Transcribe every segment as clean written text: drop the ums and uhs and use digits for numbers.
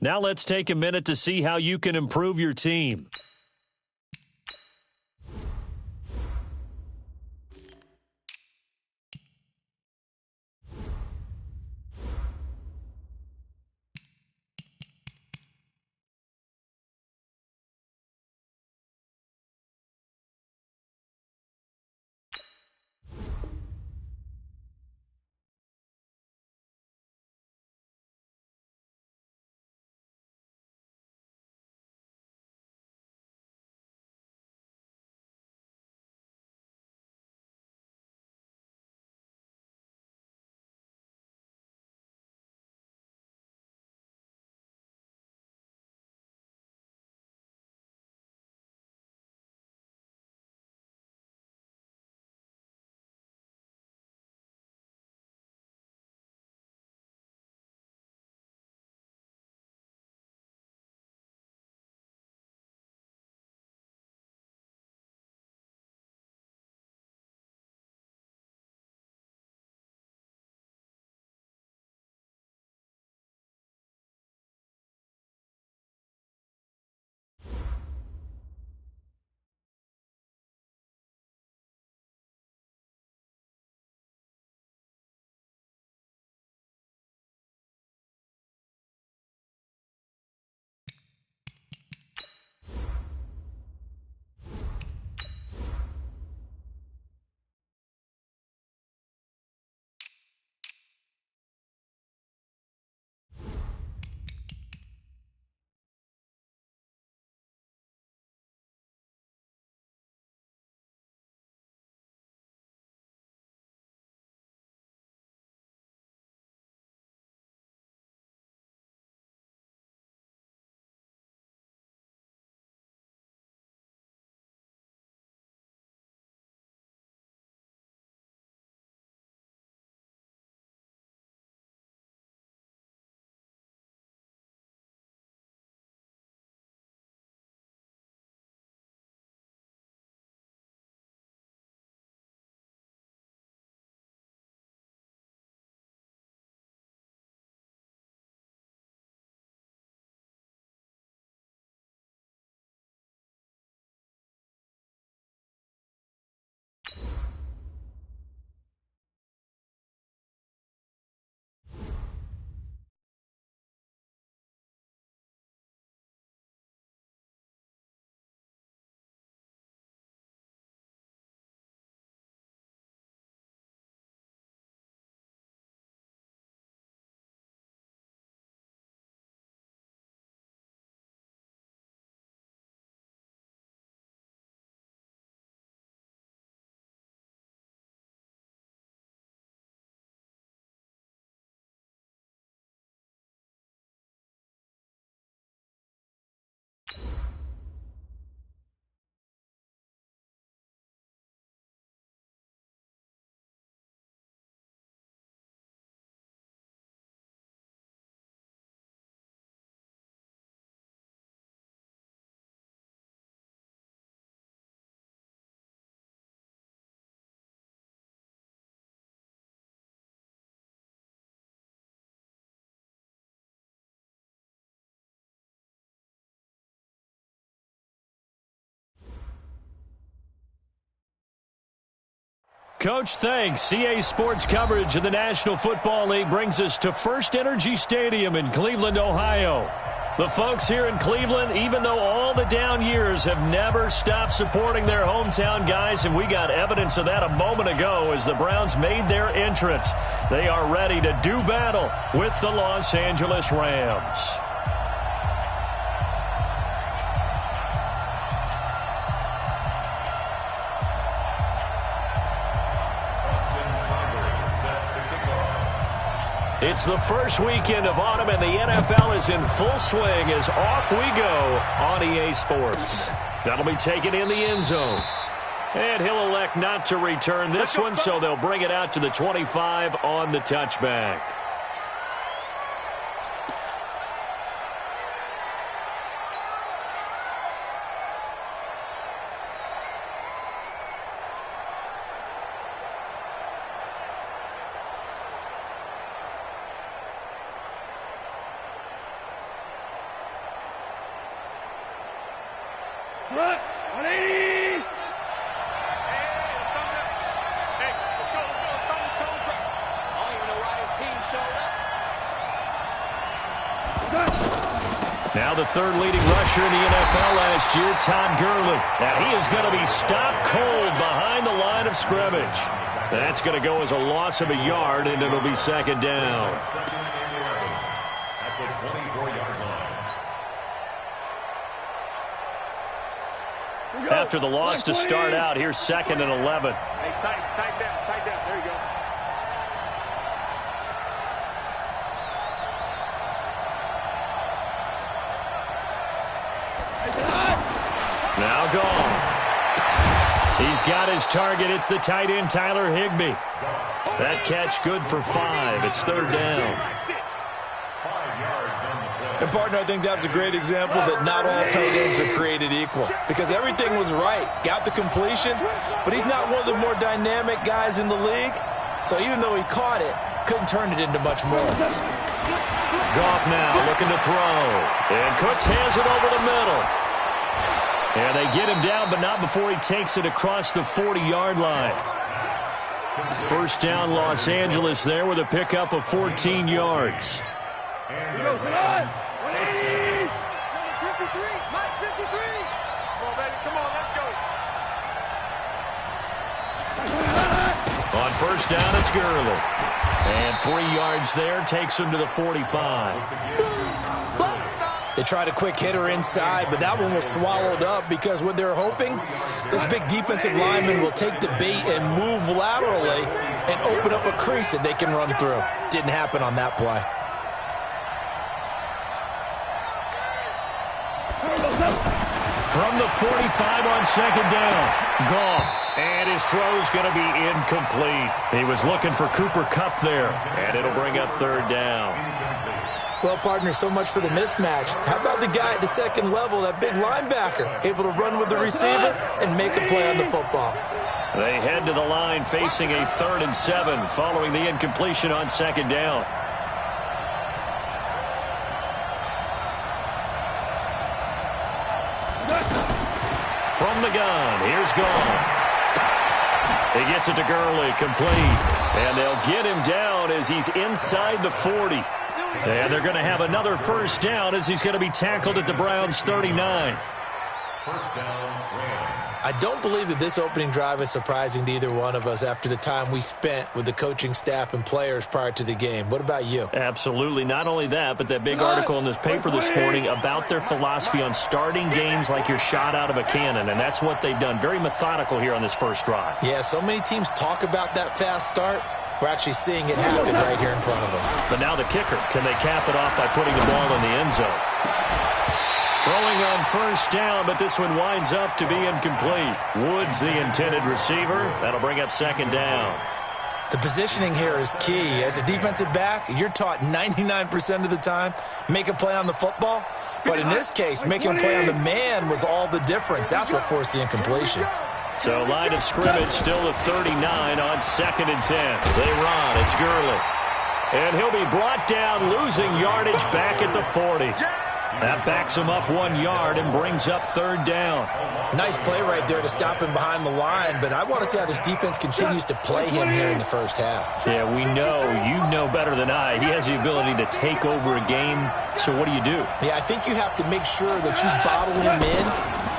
Now let's take a minute to see how you can improve your team. Coach, thanks. CA Sports coverage of the National Football League brings us to First Energy Stadium in Cleveland, Ohio. The folks here in Cleveland, even though all the down years, have never stopped supporting their hometown guys, and we got evidence of that a moment ago as the Browns made their entrance. They are ready to do battle with the Los Angeles Rams. It's the first weekend of autumn, and the NFL is in full swing as off we go on EA Sports. That'll be taken in the end zone. And he'll elect not to return this one, so they'll bring it out to the 25 on the touchback. 180. Now the third leading rusher in the NFL last year, Todd Gurley. Now he is going to be stopped cold behind the line of scrimmage. That's going to go as a loss of a yard, and it'll be second down. At the 24-yard line. After the loss to start out, here's second and 11. Hey, tight down. There you go. Now gone. He's got his target. It's the tight end, Tyler Higbee. That catch good for 5. It's third down. And, partner, I think that's a great example that not all tight ends are created equal. Because everything was right. Got the completion, but he's not one of the more dynamic guys in the league. So even though he caught it, couldn't turn it into much more. Goff now looking to throw. And Cooks hands it over the middle. And they get him down, but not before he takes it across the 40-yard line. First down, Los Angeles there with a pickup of 14 yards. Here goes the odds. 180. Number 53. Mike 53. Come on, baby. Come on. Let's go. On first down, it's Gurley. And 3 yards there takes him to the 45. They tried a quick hitter inside, but that one was swallowed up because what they're hoping, this big defensive lineman will take the bait and move laterally and open up a crease that they can run through. Didn't happen on that play. From the 45 on second down, Goff. And his throw's going to be incomplete. He was looking for Cooper Kupp there, and it'll bring up third down. Well, partner, so much for the mismatch. How about the guy at the second level, that big linebacker, able to run with the receiver and make a play on the football? They head to the line facing a 3rd and 7 following the incompletion on second down. From the gun, here's Goff. He gets it to Gurley, complete. And they'll get him down as he's inside the 40. And they're going to have another first down as he's going to be tackled at the Browns' 39. First down, Rams. I don't believe that this opening drive is surprising to either one of us after the time we spent with the coaching staff and players prior to the game. What about you? Absolutely. Not only that, but that big article in this paper this morning about their philosophy on starting games like you're shot out of a cannon, and that's what they've done. Very methodical here on this first drive. Yeah, so many teams talk about that fast start. We're actually seeing it happen right here in front of us. But now the kicker. Can they cap it off by putting the ball in the end zone? Throwing on first down, but this one winds up to be incomplete. Woods, the intended receiver. That'll bring up second down. The positioning here is key. As a defensive back, you're taught 99% of the time, make a play on the football. But in this case, making a play on the man was all the difference. That's what forced the incompletion. So line of scrimmage still at 39 on 2nd and 10. They run. It's Gurley. And he'll be brought down, losing yardage back at the 40. That backs him up 1 yard and brings up third down. Nice play right there to stop him behind the line, but I want to see how this defense continues to play him here in the first half. Yeah, we know. You know better than I. He has the ability to take over a game. So what do you do? Yeah, I think you have to make sure that you bottle him in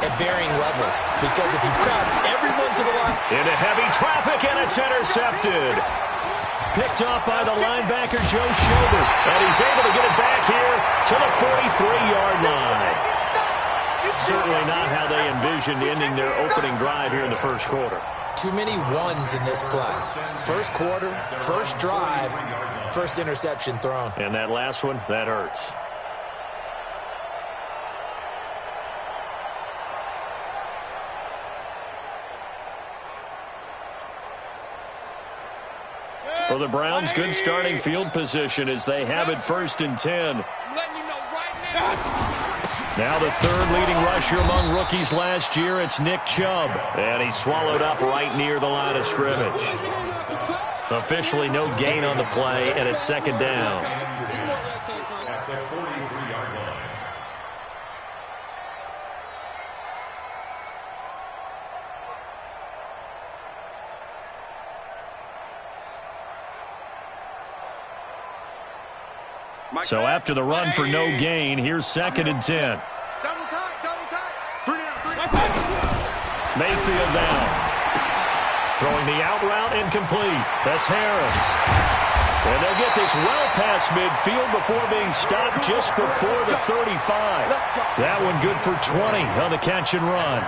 at varying levels, because if you crowd everyone to the line... Into heavy traffic, and it's intercepted. Picked off by the linebacker, Joe Schobert. And he's able to get it back here to the 43-yard line. Certainly not how they envisioned ending their opening drive here in the first quarter. Too many ones in this play. First quarter, first drive, first interception thrown. And that last one, that hurts. For the Browns, good starting field position as they have it 1st and 10. Now the third leading rusher among rookies last year, it's Nick Chubb. And he's swallowed up right near the line of scrimmage. Officially no gain on the play, and it's second down. At the 43-yard line. So after the run for no gain, here's 2nd and 10. Double tight. 3 down. Mayfield down. Throwing the out route incomplete. That's Harris. And they'll get this well past midfield before being stopped just before the 35. That one good for 20 on the catch and run.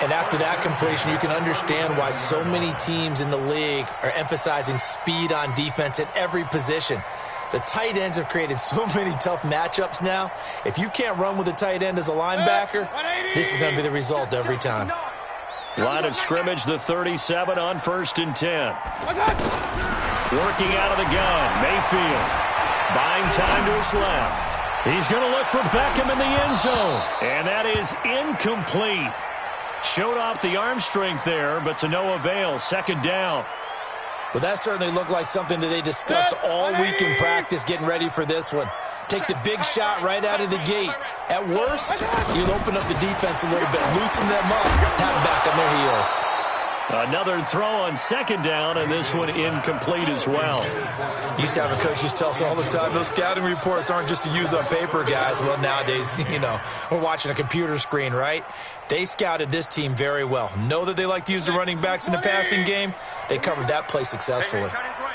And after that completion, you can understand why so many teams in the league are emphasizing speed on defense at every position. The tight ends have created so many tough matchups now. If you can't run with a tight end as a linebacker, this is going to be the result every time. Line of scrimmage, the 37 on 1st and 10. Working out of the gun, Mayfield. Buying time to his left. He's going to look for Beckham in the end zone. And that is incomplete. Showed off the arm strength there, but to no avail. 2nd down. Well, that certainly looked like something that they discussed all week in practice getting ready for this one. Take the big shot right out of the gate. At worst, you'll open up the defense a little bit, loosen them up, have them back on their heels. Another throw on 2nd down, and this one incomplete as well. Used to have a coach used to tell us all the time, those scouting reports aren't just to use up paper, guys. Well, nowadays, we're watching a computer screen, right? They scouted this team very well. Know that they like to use the running backs in the passing game. They covered that play successfully.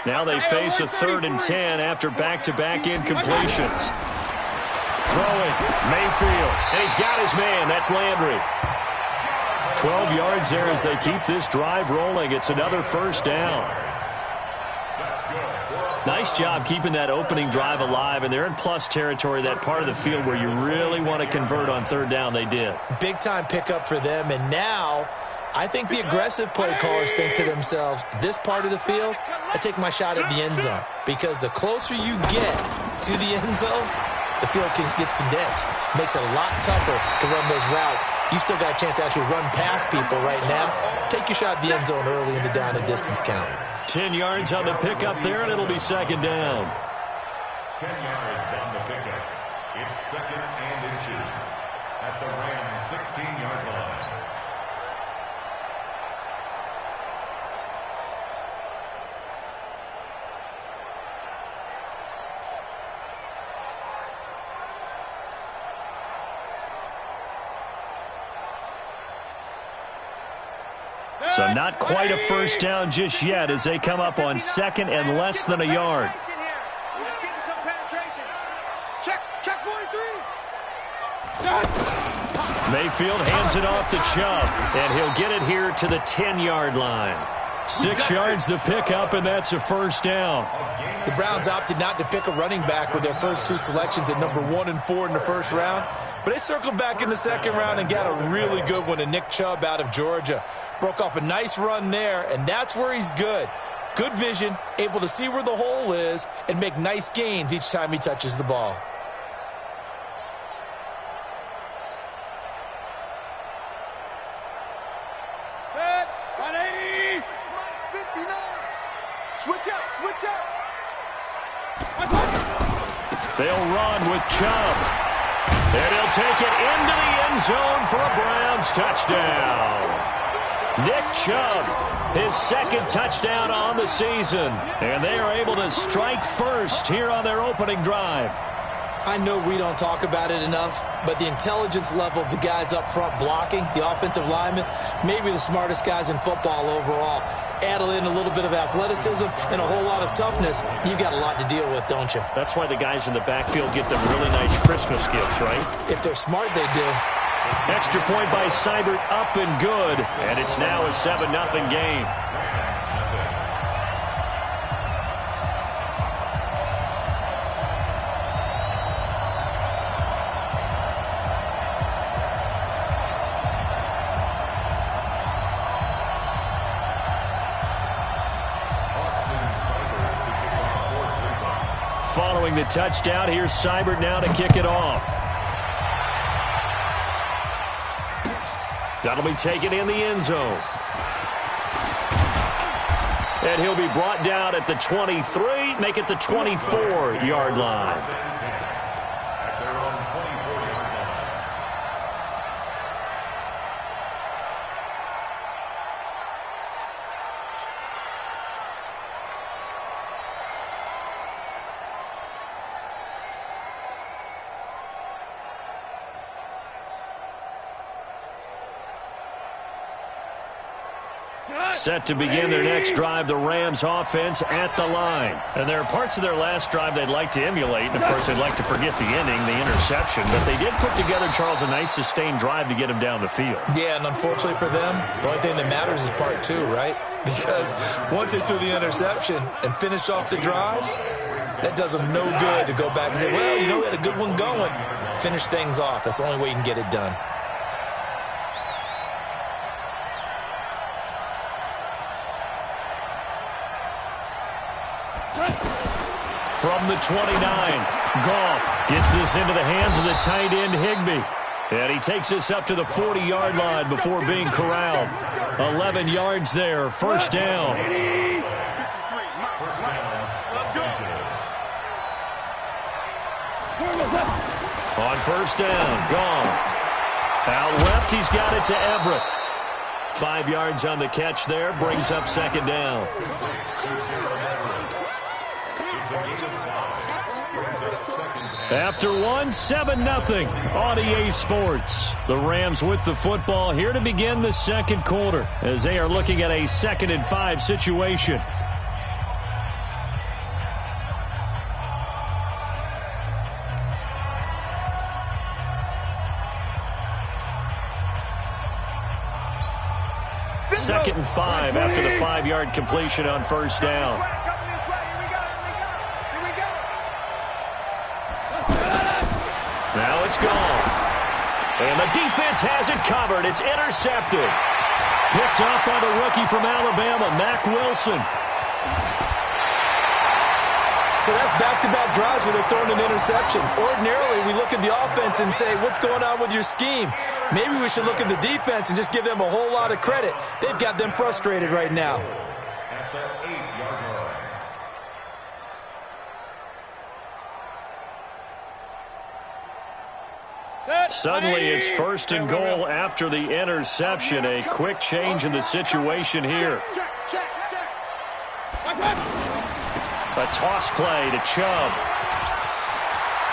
Now they face a 3rd and 10 after back-to-back incompletions. Throwing, Mayfield, and he's got his man. That's Landry. 12 yards there as they keep this drive rolling. It's another 1st down. Nice job keeping that opening drive alive, and they're in plus territory, that part of the field where you really want to convert on 3rd down. They did. Big-time pickup for them, and now I think the aggressive play callers think to themselves, this part of the field, I take my shot at the end zone, because the closer you get to the end zone, the field gets condensed. Makes it a lot tougher to run those routes. You still got a chance to actually run past people right now. Take your shot at the end zone early in the down and distance count. 10 yards on the pickup there, and it'll be 2nd down. 10 yards on the pickup. It's 2nd and inches at the Rams' 16-yard line. So not quite a 1st down just yet as they come up on 2nd and less than a yard. Check 43. Mayfield hands it off to Chubb, and he'll get it here to the 10-yard line. 6 yards the pickup, and that's a 1st down. The Browns opted not to pick a running back with their first 2 selections at number 1 and 4 in the 1st round. But they circled back in the 2nd round and got a really good one to Nick Chubb out of Georgia. Broke off a nice run there, and that's where he's good. Good vision, able to see where the hole is, and make nice gains each time he touches the ball. Set, 180. 59. Switch up. They'll run with Chubb. And he'll take it into the end zone for a Browns touchdown. Nick Chubb, his 2nd touchdown on the season. And they are able to strike first here on their opening drive. I know we don't talk about it enough, but the intelligence level of the guys up front blocking, the offensive linemen, maybe the smartest guys in football overall. Add in a little bit of athleticism and a whole lot of toughness, you've got a lot to deal with, don't you? That's why the guys in the backfield get them really nice Christmas gifts, right? If they're smart, they do. Extra point by Seibert, up and good. And it's now a 7-0 game. Following the touchdown, here's Seibert now to kick it off. That'll be taken in the end zone. And he'll be brought down at the 23, make it the 24-yard line. Set to begin their next drive, the Rams offense at the line. And there are parts of their last drive they'd like to emulate. And, of course, they'd like to forget the ending, the interception. But they did put together, Charles, a nice sustained drive to get him down the field. Yeah, and unfortunately for them, the only thing that matters is part two, right? Because once they threw the interception and finished off the drive, that does them no good to go back and say, well, you know, we had a good one going. Finish things off. That's the only way you can get it done. From the 29, Goff gets this into the hands of the tight end, Higbee. And he takes this up to the 40-yard line before being corralled. 11 yards there, first down. On first down, Goff. Out left, he's got it to Everett. 5 yards on the catch there, brings up second down. After one, 7-0 on EA Sports. The Rams with the football here to begin the second quarter as they are looking at a 2nd and 5 situation. Second and 5 after the 5-yard completion on first down. Now it's gone. And the defense has it covered. It's intercepted. Picked up by the rookie from Alabama, Mack Wilson. So that's back-to-back drives where they're throwing an interception. Ordinarily, we look at the offense and say, what's going on with your scheme? Maybe we should look at the defense and just give them a whole lot of credit. They've got them frustrated right now. At the 8-yard line. Suddenly, it's first and goal after the interception. A quick change in the situation here. A toss play to Chubb.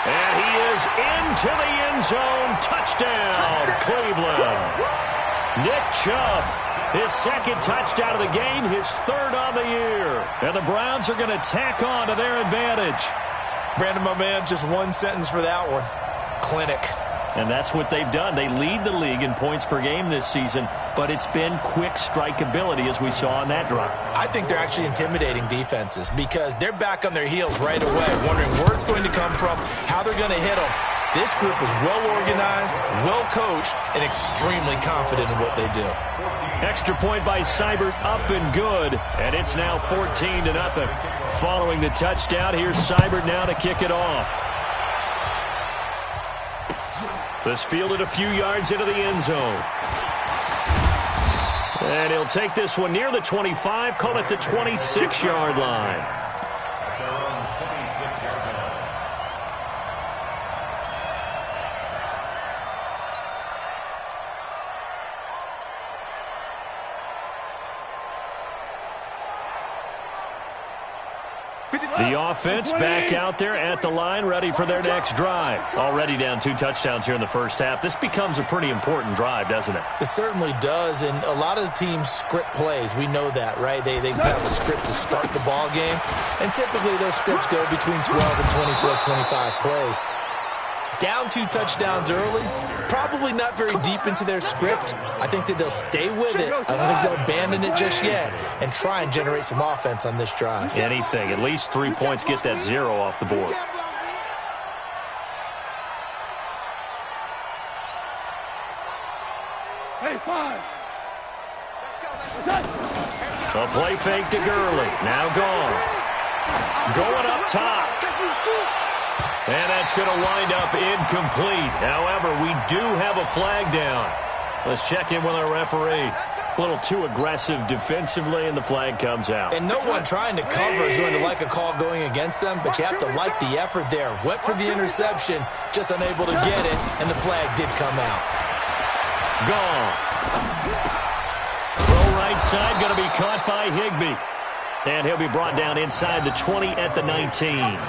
And he is into the end zone. Touchdown, Cleveland. Nick Chubb, his second touchdown of the game, his third on the year. And the Browns are going to tack on to their advantage. Brandon, my man, just one sentence for that one. Clinic. And that's what they've done. They lead the league in points per game this season, but it's been quick strike ability as we saw on that drive. I think they're actually intimidating defenses because they're back on their heels right away, wondering where it's going to come from, how they're going to hit them. This group is well-organized, well-coached, and extremely confident in what they do. Extra point by Seibert, up and good, and it's now 14-0. Following the touchdown, here's Seibert now to kick it off. This fielded a few yards into the end zone. And he'll take this one near the 25, call it the 26-yard line. The offense back out there at the line, ready for their next drive. Already down 2 touchdowns here in the first half. This becomes a pretty important drive, doesn't it? It certainly does, and a lot of the teams script plays. We know that, right? They have a script to start the ball game, and typically those scripts go between 12 and 24, 25 plays. Down 2 touchdowns early, probably not very deep into their script. I think that they'll stay with it. I don't think they'll abandon it just yet and try and generate some offense on this drive. Anything. At least 3 points, get that 0 off the board. Hey, 5. A play fake to Gurley. Now gone. Going up top. And that's going to wind up incomplete. However, we do have a flag down. Let's check in with our referee. A little too aggressive defensively, and the flag comes out. And no one trying to cover is going to like a call going against them, but you have to like the effort there. Went for the interception, just unable to get it, and the flag did come out. Goff. Throw right side, going to be caught by Higbee. And he'll be brought down inside the 20 at the 19.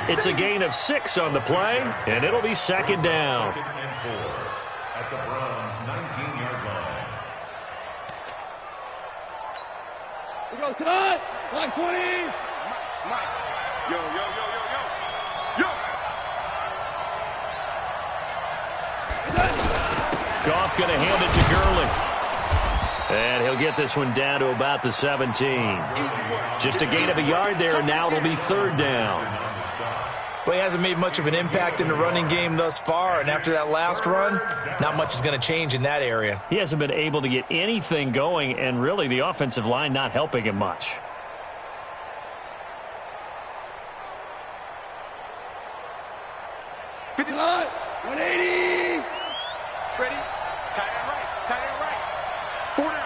It's a gain of 6 on the play, and it'll be second down. 2nd and 4 at the Browns' 19-yard Go tonight. Like 20. Mike. Yo. Goff going to hand it to Gurley. And he'll get this one down to about the 17. Just a gain of a yard there, and now it'll be third down. Well, he hasn't made much of an impact in the running game thus far, and after that last run, not much is going to change in that area. He hasn't been able to get anything going, and really the offensive line not helping him much. Tonight. 180. Ready? Tight end right. Four down.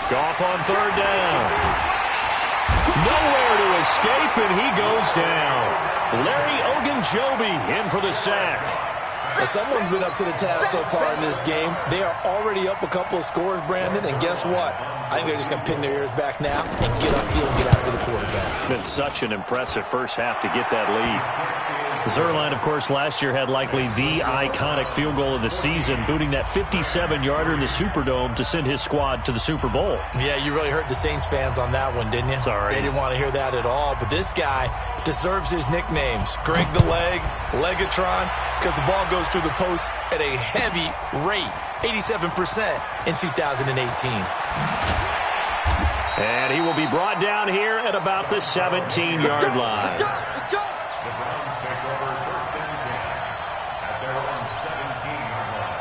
Goff on third down. Nowhere to escape, and he goes down. Larry Ogunjobi in for the sack. Well, someone's been up to the task so far in this game. They are already up a couple of scores, Brandon, and guess what? I think they're just going to pin their ears back now and get upfield and get after the quarterback. Been such an impressive first half to get that lead. Zuerlein, of course, last year had likely the iconic field goal of the season, booting that 57-yarder in the Superdome to send his squad to the Super Bowl. Yeah, you really hurt the Saints fans on that one, didn't you? Sorry. They didn't want to hear that at all. But this guy deserves his nicknames. Greg the Leg, Legatron, because the ball goes through the post at a heavy rate, 87% in 2018. And he will be brought down here at about the 17-yard line. The Browns take over first and 10 at their own 17-yard line.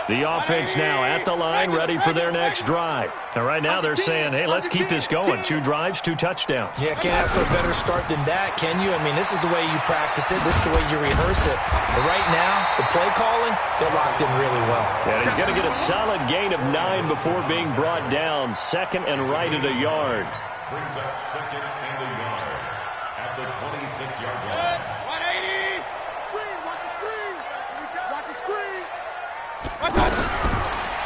The offense now at the line, ready for their next drive. And right now they're saying, hey, let's keep this going. 2 drives, 2 touchdowns. Yeah, can't ask for a better start than that, can you? I mean, this is the way you practice it. This is the way you rehearse it. But right now, the play calling, they're locked in really well. And he's going to get a solid gain of 9 before being brought down. Second and right at a yard. Brings up second and a yard at the 26-yard line. 180. Screen. Watch the screen. Watch the screen.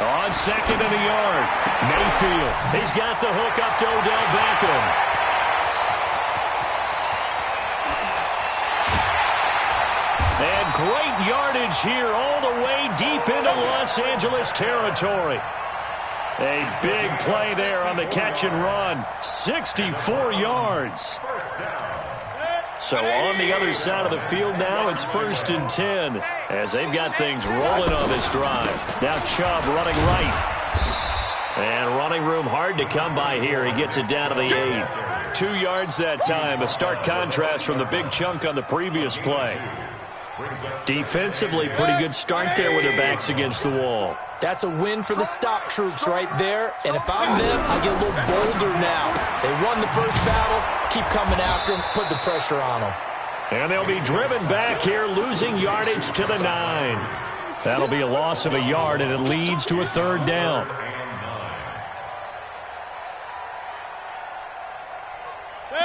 On second and a yard, Mayfield. He's got the hook up to Odell Beckham. And great yardage here all the way deep into Los Angeles territory. A big play there on the catch and run. 64 yards. First down. So on the other side of the field now, it's first and 10 as they've got things rolling on this drive. Now Chubb running right. And running room hard to come by here. He gets it down to the 8. 2 yards that time. A stark contrast from the big chunk on the previous play. Defensively, pretty good start there with their backs against the wall. That's a win for the stop troops right there. And if I'm them, I get a little bolder now. They won the first battle. Keep coming after them. Put the pressure on them. And they'll be driven back here, losing yardage to the 9. That'll be a loss of a yard, and it leads to a third down.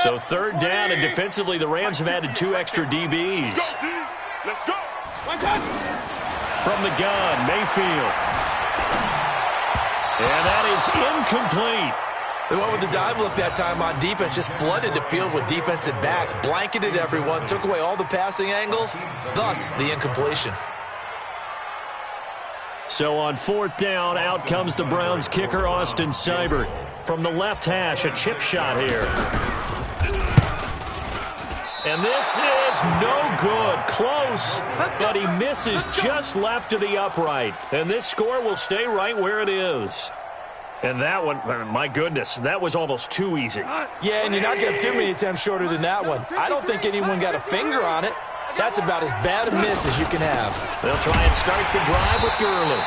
So third down, and defensively, the Rams have added 2 extra DBs. Let's go. From the gun, Mayfield. And that is incomplete. They went with the dive look that time on defense, just flooded the field with defensive backs, blanketed everyone, took away all the passing angles, thus the incompletion. So on fourth down, out comes the Browns kicker, Austin Seibert. From the left hash, a chip shot here. And this is no good. Close, but he misses just left of the upright. And this score will stay right where it is. And that one, my goodness, that was almost too easy. Yeah, and you're not going to have too many attempts shorter than that one. I don't think anyone got a finger on it. That's about as bad a miss as you can have. They'll try and start the drive with Gurley.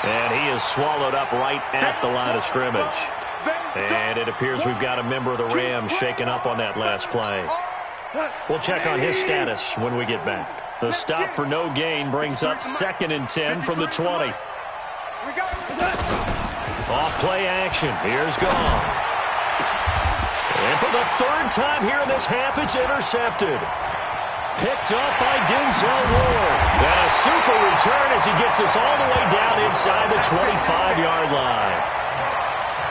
And he is swallowed up right at the line of scrimmage. And it appears we've got a member of the Rams shaken up on that last play. We'll check on his status when we get back. The stop for no gain brings up second and 10 from the 20. Off play action. Here's Goff. And for the third time here in this half, it's intercepted. Picked up by Denzel Ward. And a super return as he gets us all the way down inside the 25-yard line.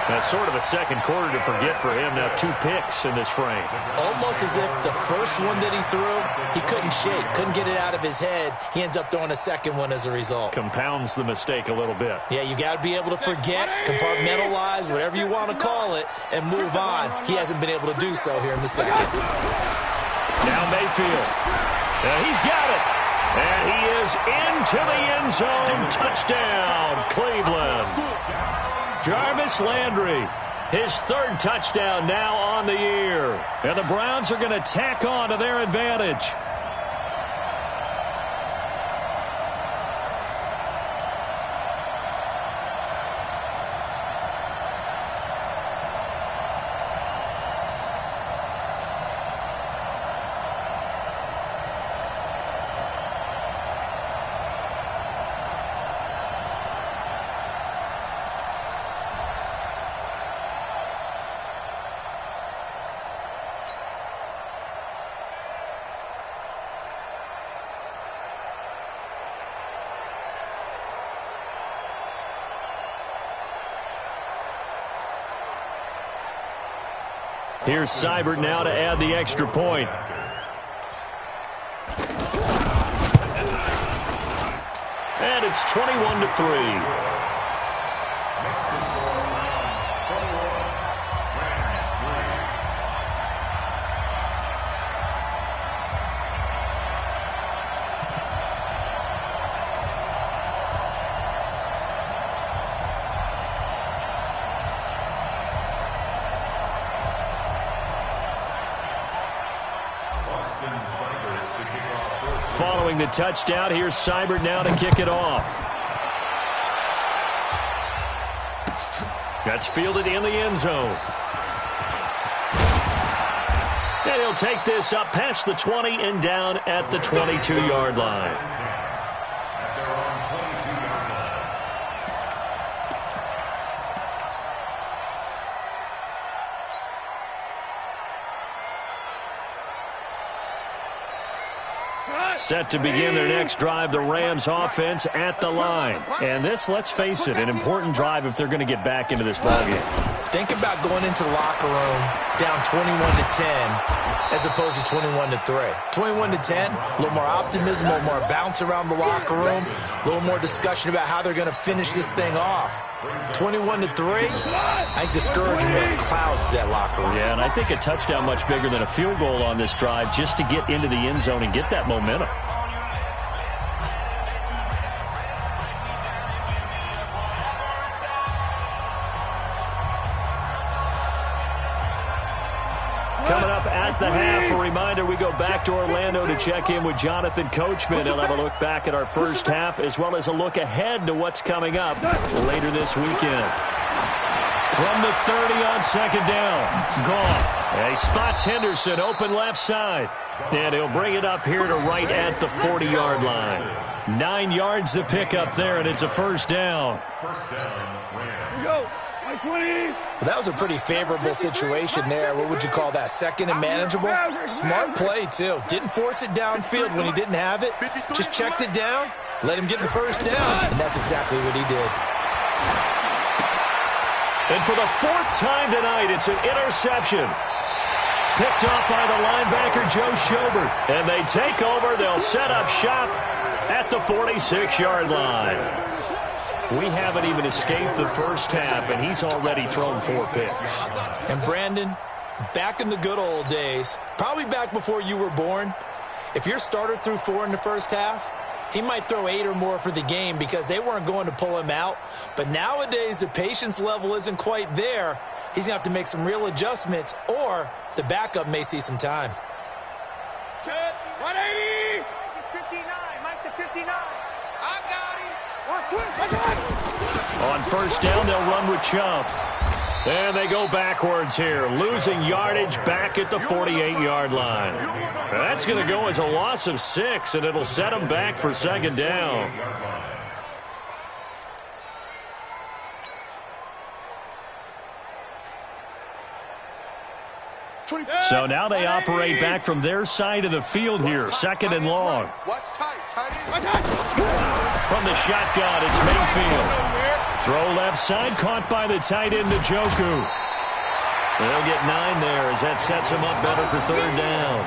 That's sort of a second quarter to forget for him. Now 2 picks in this frame. Almost as if the first one that he threw, he couldn't shake, couldn't get it out of his head. He ends up throwing a second one as a result. Compounds the mistake a little bit. Yeah, you got to be able to forget, compartmentalize, whatever you want to call it, and move on. He hasn't been able to do so here in the second. Now Mayfield. He's got it. And he is into the end zone. Touchdown, Cleveland. Jarvis Landry, his 3rd touchdown now on the year. And the Browns are going to tack on to their advantage. Here's Seibert now to add the extra point. And it's 21-3. Following the touchdown, here's Seibert now to kick it off. That's fielded in the end zone. And he'll take this up past the 20 and down at the 22-yard line. Set to begin their next drive, the Rams offense at the line. And this, let's face it, an important drive if they're going to get back into this ballgame. Think about going into the locker room down 21-10 as opposed to 21-3. 21-10, a little more optimism, a little more bounce around the locker room, a little more discussion about how they're going to finish this thing off. 21-3, I think discouragement clouds that locker room. Yeah, and I think a touchdown much bigger than a field goal on this drive just to get into the end zone and get that momentum. Coming up at the half, a reminder, we go back to Orlando to check in with Jonathan Coachman. He'll have a look back at our first half as well as a look ahead to what's coming up later this weekend. From the 30 on second down, Goff. He spots Henderson open left side. And he'll bring it up here to right at the 40-yard line. 9 yards to pick up there, and it's a first down. First down, Rams. Here we go. 20. That was a pretty favorable situation there. What would you call that? Second and manageable? Smart play, too. Didn't force it downfield when he didn't have it. Just checked it down, let him get the first down, and that's exactly what he did. And for the 4th time tonight, it's an interception. Picked off by the linebacker, Joe Schobert. And they take over. They'll set up shop at the 46-yard line. We haven't even escaped the first half, and he's already thrown 4 picks. And Brandon, back in the good old days, probably back before you were born, if your starter threw 4 in the first half, he might throw 8 or more for the game because they weren't going to pull him out. But nowadays, the patience level isn't quite there. He's going to have to make some real adjustments, or the backup may see some time. 180. He's 59. Mike the 59. I got him. On first down, they'll run with Chubb. And they go backwards here, losing yardage back at the 48-yard line. That's going to go as a loss of 6, and it'll set them back for second down. So now they operate back from their side of the field here, second and long. Watch tight. Tight end. From the shotgun, it's Mayfield. Throw left side, caught by the tight end, Njoku. They'll get 9 there as that sets them up better for third down.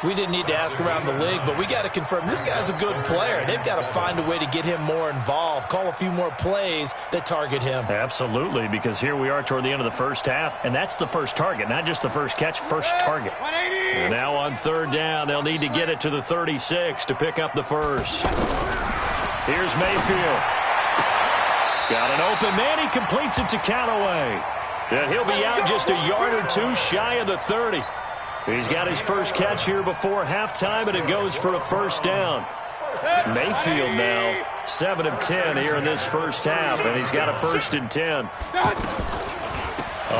We didn't need to ask around the league, but we got to confirm this guy's a good player. They've got to find a way to get him more involved, call a few more plays that target him. Absolutely, because here we are toward the end of the first half, and that's the first target, not just the first catch, first target. And now on third down, they'll need to get it to the 36 to pick up the first. Here's Mayfield. He's got an open man. He completes it to Callaway. And he'll be out just a yard or two shy of the 30. He's got his first catch here before halftime, and it goes for a first down. Mayfield now 7 of 10 here in this first half, and he's got a 1st and 10. A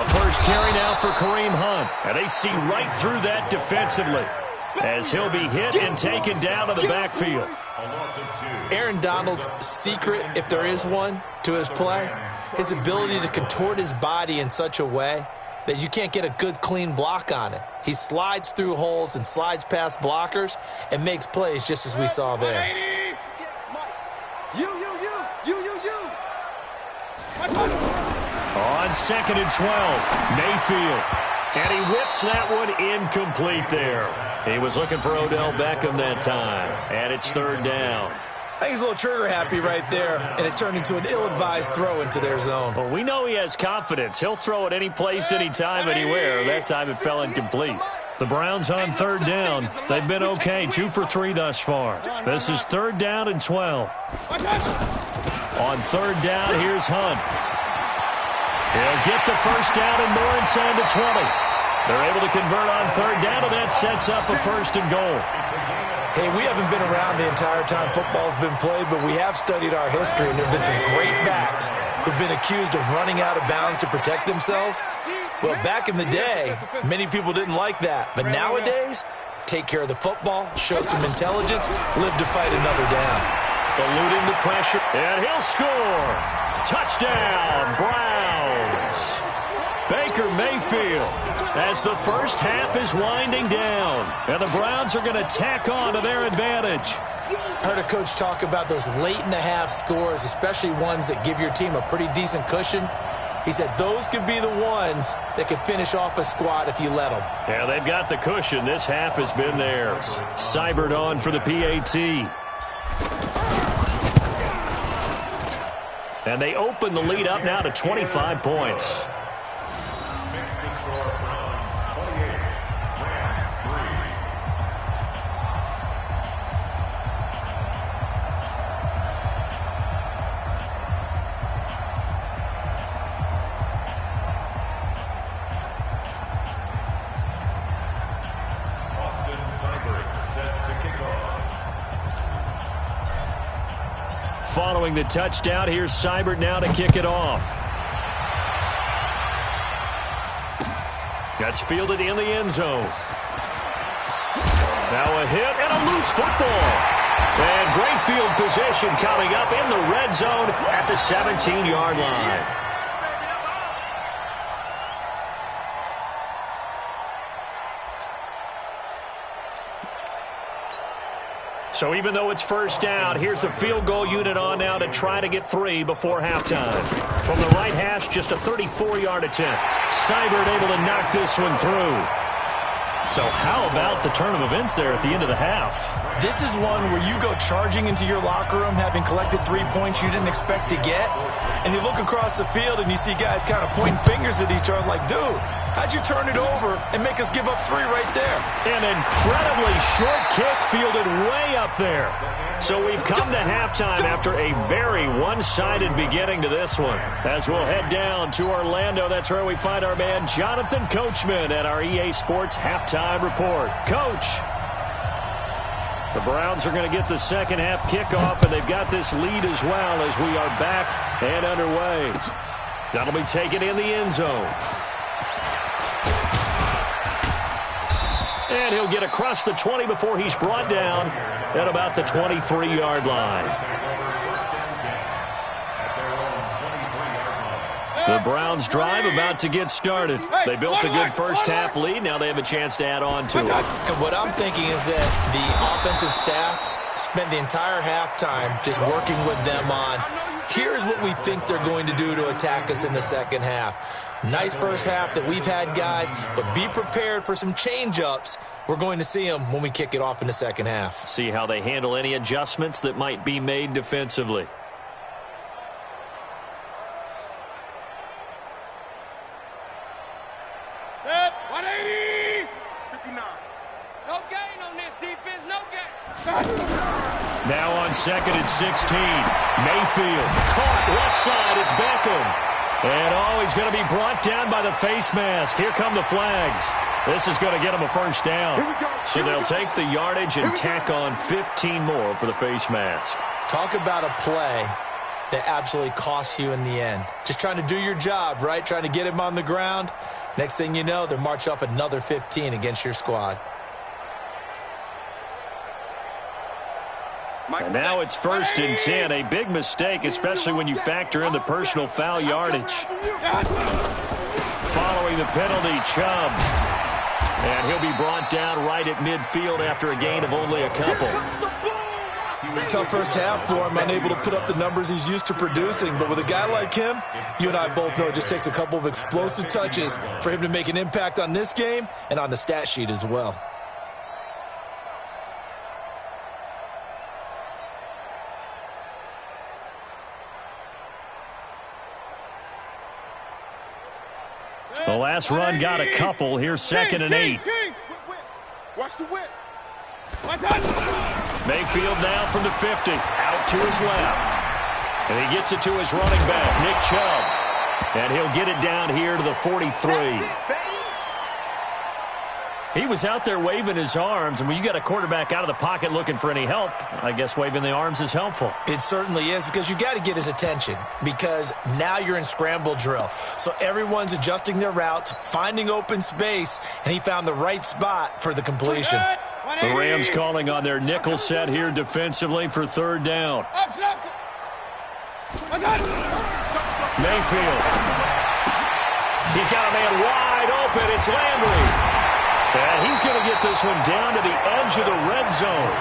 first carry now for Kareem Hunt, and they see right through that defensively as he'll be hit and taken down to the backfield. Aaron Donald's secret, if there is one, to his play, his ability to contort his body in such a way that you can't get a good, clean block on it. He slides through holes and slides past blockers and makes plays just as we saw there. You. On 2nd and 12, Mayfield. And he whips that one incomplete there. He was looking for Odell Beckham that time. And it's third down. I think he's a little trigger happy right there, and it turned into an ill-advised throw into their zone. Well, we know he has confidence. He'll throw it any place, anytime, anywhere. That time it fell incomplete. The Browns on third down. They've been okay, 2 for 3 thus far. This is third down and 12. On third down, here's Hunt. He'll get the first down and more inside the 20. They're able to convert on third down, and that sets up a 1st and goal. Hey, we haven't been around the entire time football's been played, but we have studied our history, and there have been some great backs who've been accused of running out of bounds to protect themselves. Well, back in the day, many people didn't like that. But nowadays, take care of the football, show some intelligence, live to fight another down. Eluding the pressure, and he'll score. Touchdown, Browns. Baker Mayfield as the first half is winding down, and the Browns are going to tack on to their advantage. I heard a coach talk about those late-in-the-half scores, especially ones that give your team a pretty decent cushion. He said those could be the ones that could finish off a squad if you let them. Yeah, they've got the cushion. This half has been theirs. Seibert on for the PAT. And they open the lead up now to 25 points. Following the touchdown, here's Seibert now to kick it off. That's fielded in the end zone. Now a hit and a loose football. And great field position coming up in the red zone at the 17-yard line. So even though it's first down, here's the field goal unit on now to try to get 3 before halftime. From the right hash, just a 34-yard attempt. Seibert able to knock this one through. So how about the turn of events there at the end of the half? This is one where you go charging into your locker room having collected 3 points you didn't expect to get, and you look across the field and you see guys kind of pointing fingers at each other like, dude, how'd you turn it over and make us give up 3 right there? An incredibly short kick fielded way up there. So we've come to halftime after a very one-sided beginning to this one. As we'll head down to Orlando, that's where we find our man Jonathan Coachman at our EA Sports Halftime Report. Coach, the Browns are going to get the second half kickoff, and they've got this lead as well as we are back and underway. That'll be taken in the end zone. And he'll get across the 20 before he's brought down at about the 23-yard line. The Browns drive about to get started. They built a good first half lead. Now they have a chance to add on to it. And what I'm thinking is that the offensive staff spent the entire halftime just working with them on, here's what we think they're going to do to attack us in the second half. Nice first half that we've had, guys, but be prepared for some change-ups. We're going to see them when we kick it off in the second half. See how they handle any adjustments that might be made defensively. Now on second and 16. Mayfield caught left side. It's Beckham. And, he's going to be brought down by the face mask. Here come the flags. This is going to get him a first down. So they'll take the yardage and tack on 15 more for the face mask. Talk about a play that absolutely costs you in the end. Just trying to do your job, right? Trying to get him on the ground. Next thing you know, they're marching off another 15 against your squad. And now it's first and 10. A big mistake, especially when you factor in the personal foul yardage. Following the penalty, Chubb. And he'll be brought down right at midfield after a gain of only a couple. Tough first half for him, unable to put up the numbers he's used to producing. But with a guy like him, you and I both know it just takes a couple of explosive touches for him to make an impact on this game and on the stat sheet as well. The last run got a couple. Here's second and 8. Watch the whip. Mayfield now from the 50. Out to his left. And he gets it to his running back, Nick Chubb. And he'll get it down here to the 43. He was out there waving his arms, and when you got a quarterback out of the pocket looking for any help, I guess waving the arms is helpful. It certainly is, because you got to get his attention, because now you're in scramble drill. So everyone's adjusting their routes, finding open space, and he found the right spot for the completion. The Rams calling on their nickel set here defensively for third down. Mayfield. He's got a man wide open. It's Landry. And he's going to get this one down to the edge of the red zone.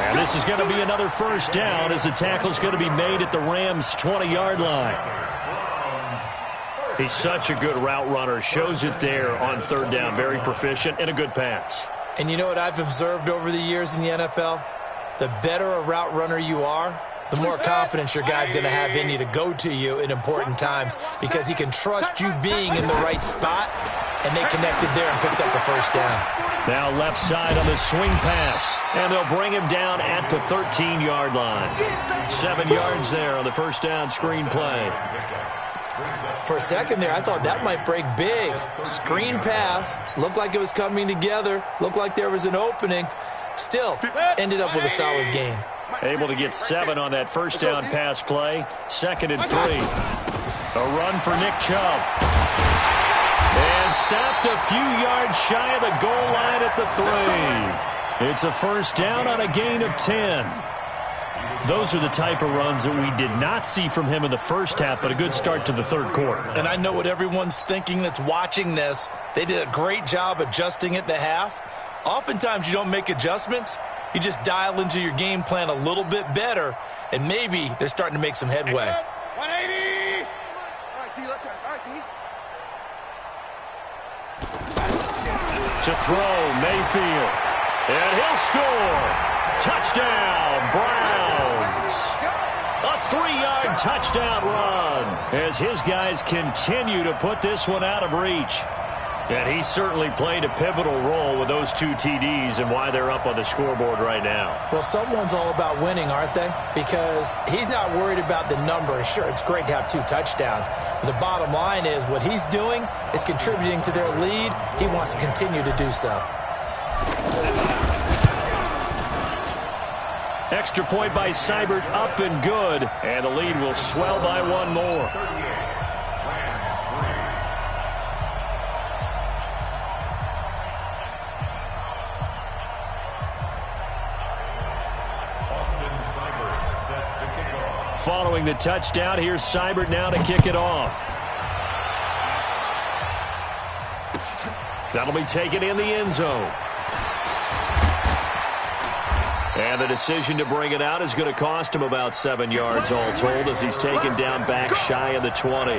And this is going to be another first down as the tackle's going to be made at the Rams' 20-yard line. He's such a good route runner. Shows it there on third down. Very proficient and a good pass. And you know what I've observed over the years in the NFL? The better a route runner you are, the more confidence your guy's going to have in you to go to you in important times, because he can trust you being in the right spot, and they connected there and picked up the first down. Now left side on the swing pass, and they'll bring him down at the 13-yard line. 7 yards there on the first down screen play. For a second there, I thought that might break big. Screen pass, looked like it was coming together, looked like there was an opening. Still, ended up with a solid gain. Able to get 7 on that first down pass play. Second and 3. A run for Nick Chubb. And stopped a few yards shy of the goal line at the 3. It's a first down on a gain of 10. Those are the type of runs that we did not see from him in the first half, but a good start to the third quarter. And I know what everyone's thinking that's watching this. They did a great job adjusting at the half. Oftentimes you don't make adjustments. You just dial into your game plan a little bit better, and maybe they're starting to make some headway. 180. All right, D, let's go. All right, D. To throw, Mayfield. And he'll score. Touchdown, Browns. A 3-yard touchdown run as his guys continue to put this one out of reach. And he certainly played a pivotal role with those 2 TDs and why they're up on the scoreboard right now. Well, someone's all about winning, aren't they? Because he's not worried about the number. Sure, it's great to have 2 touchdowns. But the bottom line is what he's doing is contributing to their lead. He wants to continue to do so. Extra point by Seibert, up and good. And the lead will swell by 1 more. Following the touchdown, here's Seibert now to kick it off. That'll be taken in the end zone. And the decision to bring it out is going to cost him about 7 yards all told as he's taken down back shy of the 20.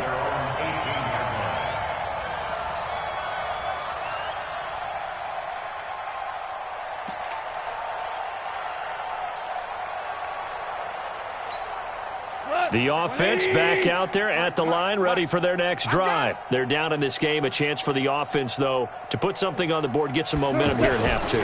The offense back out there at the line, ready for their next drive. They're down in this game. A chance for the offense, though, to put something on the board, get some momentum here at half two.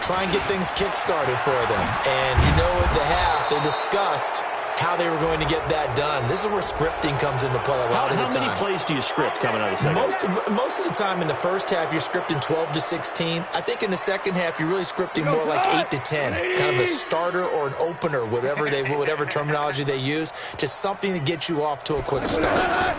Try and get things kick-started for them. And you know at the half, they discussed how they were going to get that done. This is where scripting comes into play a lot of the time. How many plays do you script coming out of the second? Most of the time in the first half, you're scripting 12 to 16. I think in the second half, you're really scripting more like 8 to 10. Kind of a starter or an opener, whatever terminology they use. Just something to get you off to a quick start.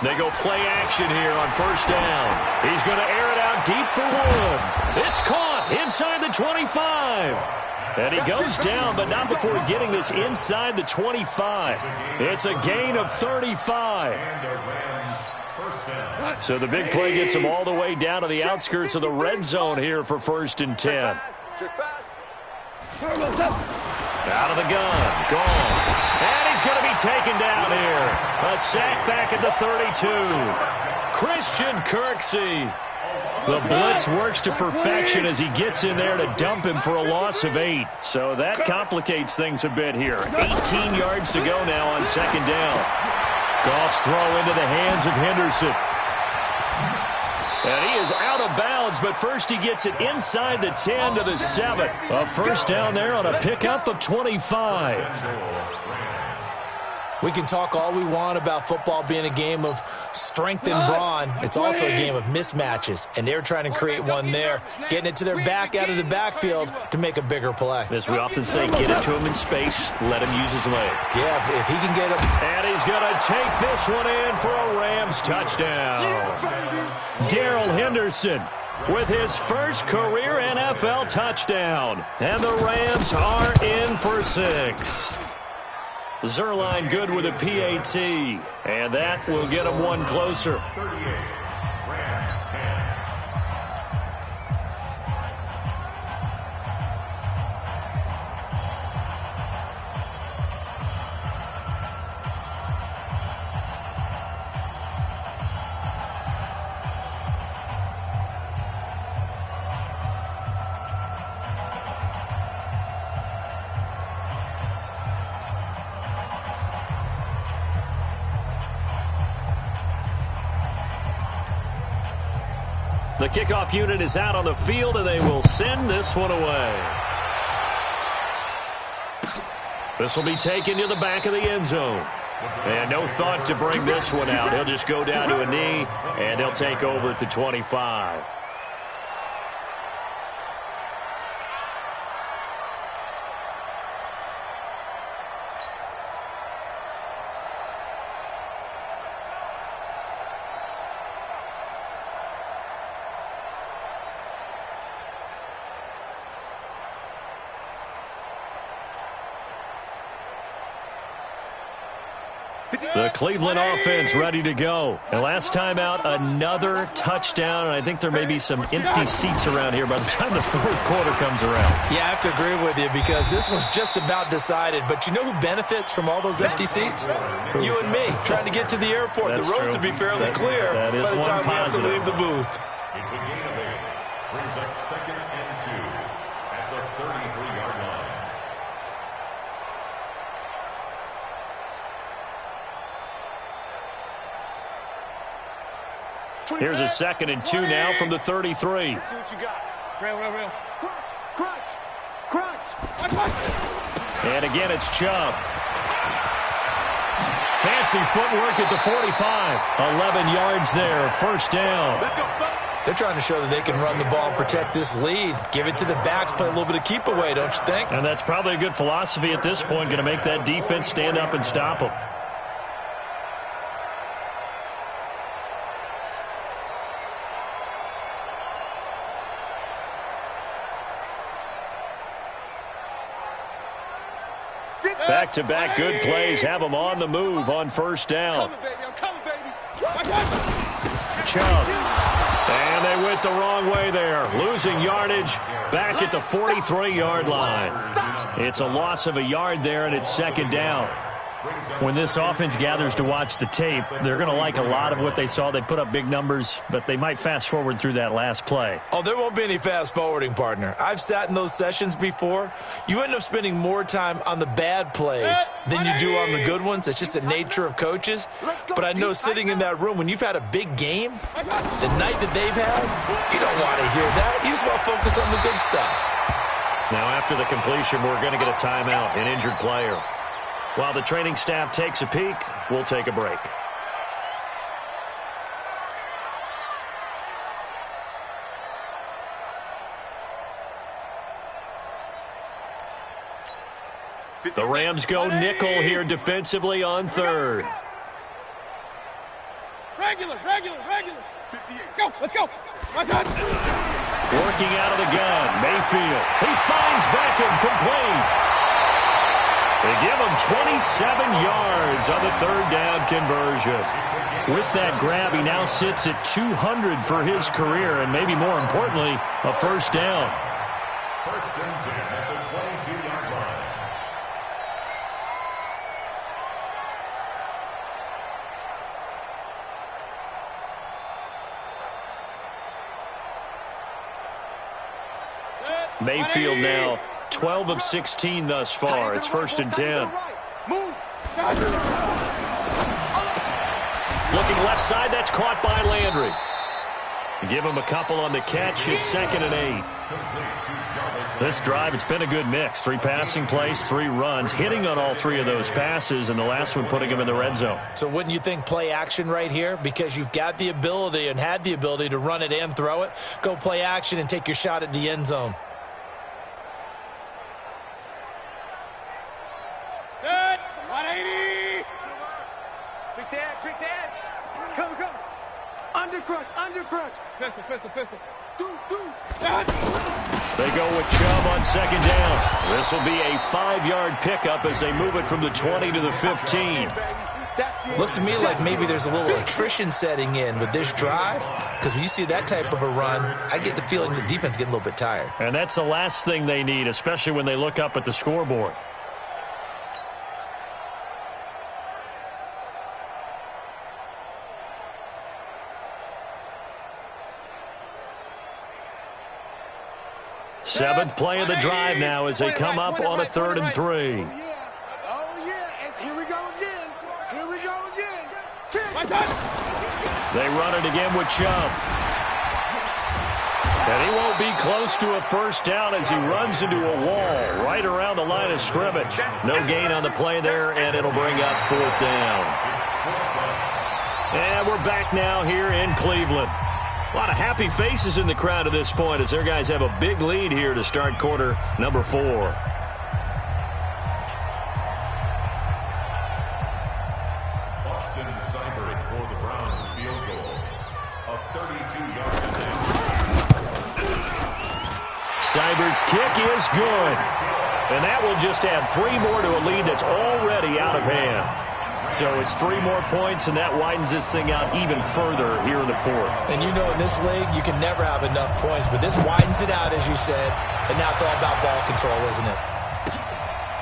They go play action here on first down. He's going to air it out deep for Woods. It's caught inside the 25. And he goes down, but not before getting this inside the 25. It's a gain of 35. So the big play gets him all the way down to the outskirts of the red zone here for 1st and 10. Out of the gun. Gone. And he's going to be taken down here. A sack back at the 32. Christian Kirksey. The blitz works to perfection as he gets in there to dump him for a loss of 8. So that complicates things a bit here. 18 yards to go now on 2nd down. Goff's throw into the hands of Henderson. And he is out of bounds, but first he gets it inside the 10 to the 7. A first down there on a pickup of 25. We can talk all we want about football being a game of strength and brawn. It's also a game of mismatches, and they're trying to create one there, getting it to their back out of the backfield to make a bigger play. As we often say, get it to him in space, let him use his leg. Yeah, if he can get him. And he's going to take this one in for a Rams touchdown. Darrell Henderson with his first career NFL touchdown. And the Rams are in for 6. Zerline good with a PAT, and that will get him one closer. 38, Rams 10. The kickoff unit is out on the field, and they will send this one away. This will be taken to the back of the end zone. And no thought to bring this one out. He'll just go down to a knee, and he'll take over at the 25. The Cleveland offense ready to go. And last time out, another touchdown. And I think there may be some empty seats around here by the time the 4th quarter comes around. Yeah, I have to agree with you because this one's just about decided. But you know who benefits from all those empty seats? You and me, trying to get to the airport. That's the roads will be fairly clear by the time we have to leave the booth. It's a gain of 8. Brings up 2nd and 2 at the 33-yard line. Here's a 2nd and 2 now from the 33. Let's see what you got. Real. Crunch. And again, it's Chubb. Fancy footwork at the 45. 11 yards there, first down. They're trying to show that they can run the ball and protect this lead. Give it to the backs, play a little bit of keep away, don't you think? And that's probably a good philosophy at this point, going to make that defense stand up and stop them. Back-to-back good plays have them on the move on first down. I'm coming, baby. Chubb. And they it the wrong way there. Losing yardage back at the 43-yard line. It's a loss of a yard there, and it's second down. When this offense gathers to watch the tape, they're going to like a lot of what they saw. They put up big numbers, but they might fast forward through that last play. Oh, there won't be any fast forwarding, partner. I've sat in those sessions before. You end up spending more time on the bad plays than you do on the good ones. It's just the nature of coaches. But I know sitting in that room, when you've had a big game, the night that they've had, you don't want to hear that. You just want to focus on the good stuff. Now, after the completion, we're going to get a timeout, an injured player. While the training staff takes a peek, we'll take a break. The Rams go nickel here defensively on third. Regular. Let's go. Working out of the gun, Mayfield. He finds Beckham complete. They give him 27 yards on the third down conversion. With that grab, he now sits at 200 for his career, and maybe more importantly, a first down. First and 10 at the 22-yard line. Mayfield now 12 of 16 thus far. It's first and 10. Looking left side, that's caught by Landry. Give him a couple on the catch. It's second and 8. This drive, it's been a good mix. 3 passing plays, 3 runs, hitting on all 3 of those passes, and the last one putting him in the red zone. So wouldn't you think play action right here? Because you've got the ability and had the ability to run it and throw it. Go play action and take your shot at the end zone. Good. 180. Big dance. Come. Undercrush. Pistol. Deuce. They go with Chubb on second down. This will be a 5-yard pickup as they move it from the 20 to the 15. Looks to me like maybe there's a little attrition setting in with this drive, because when you see that type of a run, I get the feeling the defense getting a little bit tired. And that's the last thing they need, especially when they look up at the scoreboard. Seventh play of the drive now as they come up on a 3rd and 3. Oh, yeah. And here we go again. They run it again with Chubb. And he won't be close to a first down as he runs into a wall right around the line of scrimmage. No gain on the play there, and it'll bring up 4th down. And we're back now here in Cleveland. A lot of happy faces in the crowd at this point as their guys have a big lead here to start quarter number 4. Austin Seibert for the Browns field goal. A 32-yard Seibert's kick is good. And that will just add 3 more to a lead that's already out of hand. So it's 3 more points, and that widens this thing out even further here in the 4th. And you know in this league, you can never have enough points, but this widens it out, as you said, and now it's all about ball control, isn't it?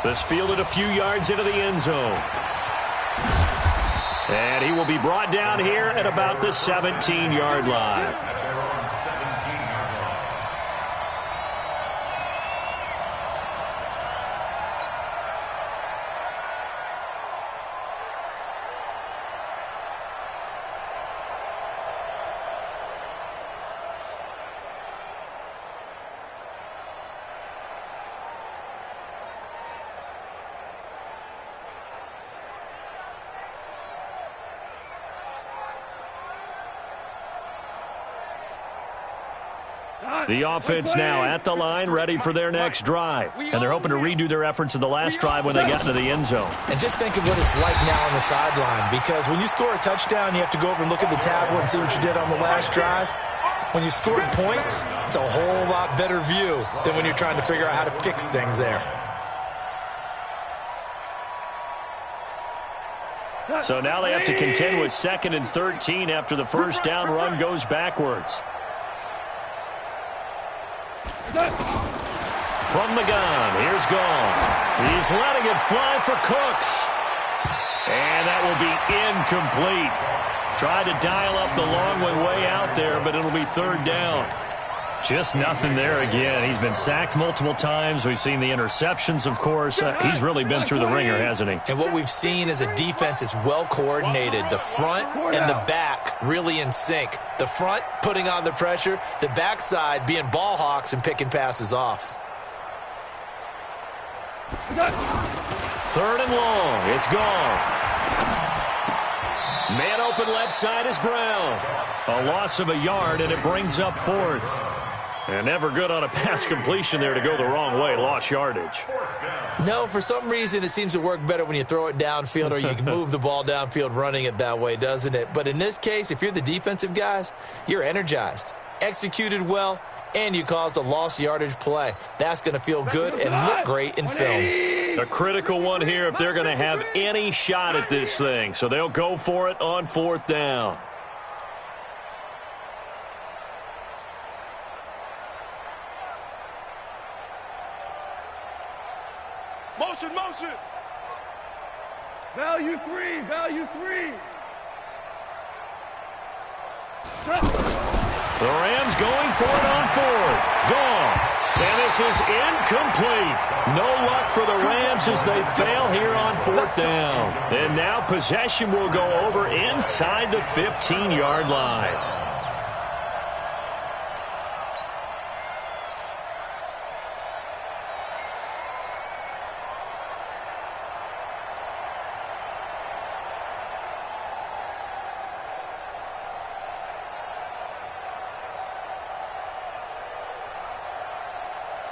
This fielded a few yards into the end zone. And he will be brought down here at about the 17-yard line. The offense now at the line, ready for their next drive. And they're hoping to redo their efforts in the last drive when they got into the end zone. And just think of what it's like now on the sideline, because when you score a touchdown, you have to go over and look at the tablet and see what you did on the last drive. When you scored points, it's a whole lot better view than when you're trying to figure out how to fix things there. So now they have to contend with 2nd and 13 after the first down run goes backwards. From the gun, here's Gall. He's letting it fly for Cooks. And that will be incomplete. Tried to dial up the long one way out there, but it'll be third down. Just nothing there again. He's been sacked multiple times. We've seen the interceptions, of course. He's really been through the ringer, hasn't he? And what we've seen is a defense that's well coordinated. The front and the back really in sync. The front putting on the pressure. The backside being ball hawks and picking passes off. Third and long. It's gone. Man open left side is Brown. A loss of a yard, and it brings up fourth. And never good on a pass completion there to go the wrong way. Lost yardage. No, for some reason it seems to work better when you throw it downfield or you can move the ball downfield running it that way, doesn't it? But in this case, if you're the defensive guys, you're energized, executed well, and you caused a lost yardage play. That's going to feel good and look great in film. A critical one here if they're going to have any shot at this thing. So they'll go for it on fourth down. Motion, motion. Value three, value three. The Rams going for it on fourth. Gone. And this is incomplete. No luck for the Rams as they fail here on fourth down. And now possession will go over inside the 15-yard line.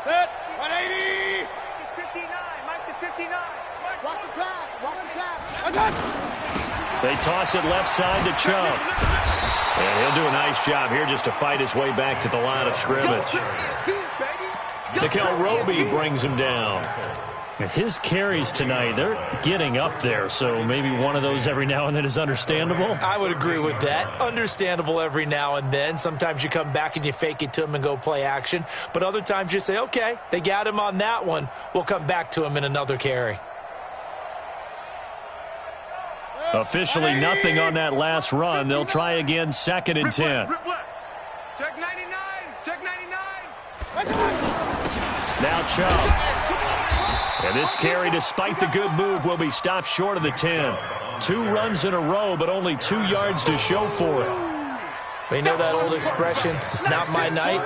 Set, 180. It's 59, Mike to 59. Watch the pass, watch the pass. They toss it left side to Chubb. And he'll do a nice job here just to fight his way back to the line of scrimmage. Nikhil Roby brings him down. His carries tonight, they're getting up there, so maybe one of those every now and then is understandable. I would agree with that. Understandable every now and then. Sometimes you come back and you fake it to him and go play action. But other times you say, okay, they got him on that one. We'll come back to him in another carry. Officially nothing on that last run. They'll try again, 2nd and 10. Check 99, check 99. Now Chubb. And this carry, despite the good move, will be stopped short of the 10. 2 runs in a row, but only 2 yards to show for it. You know that old expression, it's not my night?